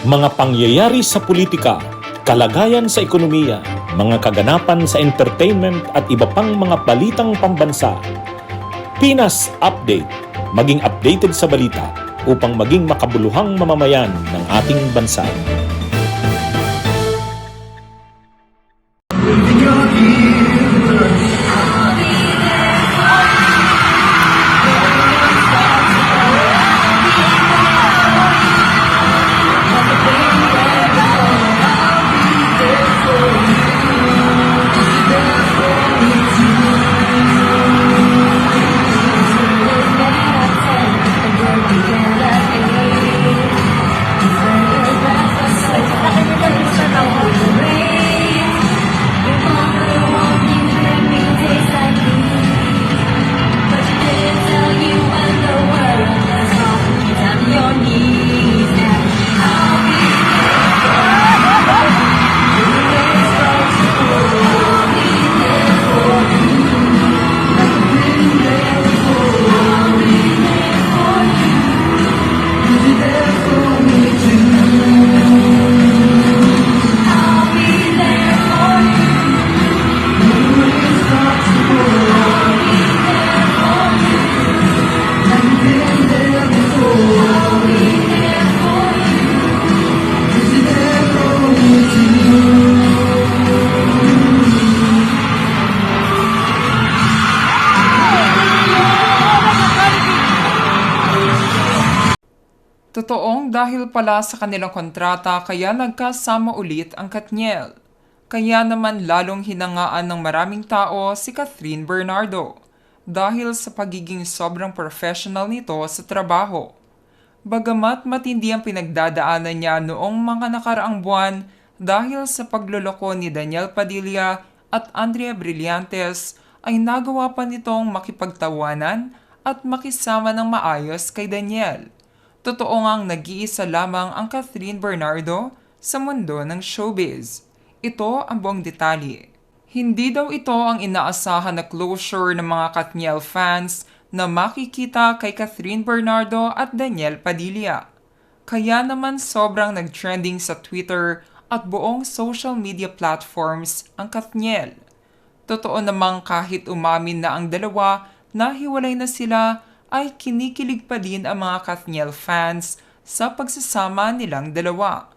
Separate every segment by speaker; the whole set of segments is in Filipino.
Speaker 1: Mga pangyayari sa politika, kalagayan sa ekonomiya, mga kaganapan sa entertainment at iba pang mga balitang pambansa. Pinas Update, maging updated sa balita upang maging makabuluhang mamamayan ng ating bansa.
Speaker 2: Totoong dahil pala sa kanilang kontrata kaya nagkasama ulit ang Katniel. Kaya naman lalong hinangaan ng maraming tao si Catherine Bernardo dahil sa pagiging sobrang professional nito sa trabaho. Bagamat matindi ang pinagdadaanan niya noong mga nakaraang buwan dahil sa pagloloko ni Daniel Padilla at Andrea Brillantes ay nagawa pa nitong makipagtawanan at makisama ng maayos kay Daniel. Totoo ngang nag-iisa lamang ang Catherine Bernardo sa mundo ng showbiz. Ito ang buong detalye. Hindi daw ito ang inaasahan na closure ng mga Katniel fans na makikita kay Catherine Bernardo at Daniel Padilla. Kaya naman sobrang nag-trending sa Twitter at buong social media platforms ang Katniel. Totoo namang kahit umamin na ang dalawa na hiwalay na sila, ay kinikilig pa din ang mga Katniel fans sa pagsasama nilang dalawa.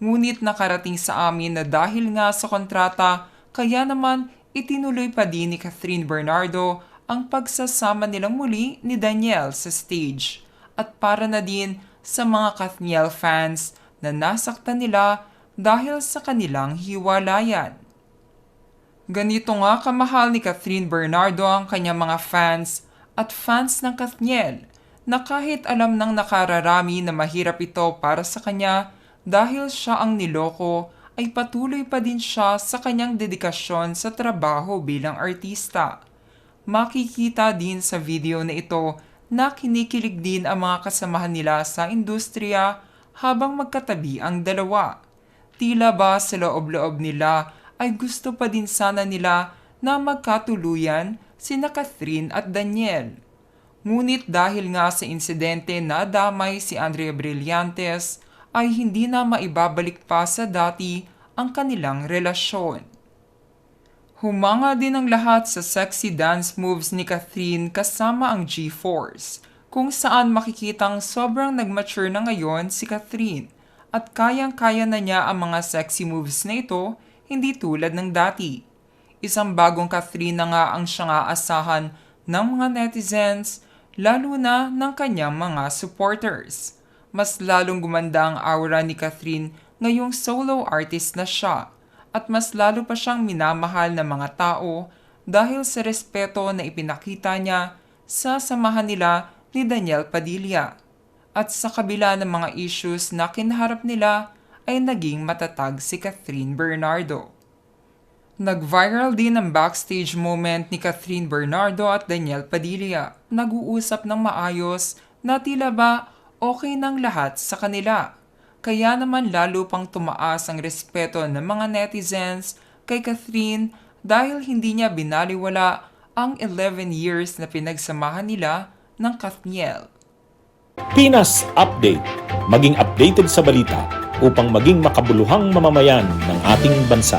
Speaker 2: Ngunit nakarating sa amin na dahil nga sa kontrata, kaya naman itinuloy pa din ni Catherine Bernardo ang pagsasama nilang muli ni Daniel sa stage at para na din sa mga Katniel fans na nasaktan nila dahil sa kanilang hiwalayan. Ganito nga kamahal ni Catherine Bernardo ang kanyang mga fans at fans ng Katniel na kahit alam ng nakararami na mahirap ito para sa kanya dahil siya ang niloko ay patuloy pa din siya sa kanyang dedikasyon sa trabaho bilang artista. Makikita din sa video na ito na kinikilig din ang mga kasamahan nila sa industriya habang magkatabi ang dalawa. Tila ba sa loob-loob nila ay gusto pa din sana nila na magkatuluyan sina Catherine at Daniel. Ngunit dahil nga sa insidente na damay si Andrea Brillantes ay hindi na maibabalik pa sa dati ang kanilang relasyon. Humanga din ang lahat sa sexy dance moves ni Catherine kasama ang G-Force, kung saan makikitang sobrang nag-mature na ngayon si Catherine at kayang-kaya na niya ang mga sexy moves na ito, hindi tulad ng dati. Isang bagong Catherine na nga ang siyang aasahan ng mga netizens, lalo na ng kanyang mga supporters. Mas lalong gumanda ang aura ni Catherine ngayong solo artist na siya at mas lalo pa siyang minamahal ng mga tao dahil sa respeto na ipinakita niya sa samahan nila ni Daniel Padilla. At sa kabila ng mga issues na kinaharap nila ay naging matatag si Catherine Bernardo. Nag-viral din ang backstage moment ni Catherine Bernardo at Daniel Padilla. Nag-uusap ng maayos na tila ba okay ng lahat sa kanila. Kaya naman lalo pang tumaas ang respeto ng mga netizens kay Catherine dahil hindi niya binaliwala ang 11 years na pinagsamahan nila ng Katniel.
Speaker 1: Pinas Update, maging updated sa balita upang maging makabuluhang mamamayan ng ating bansa.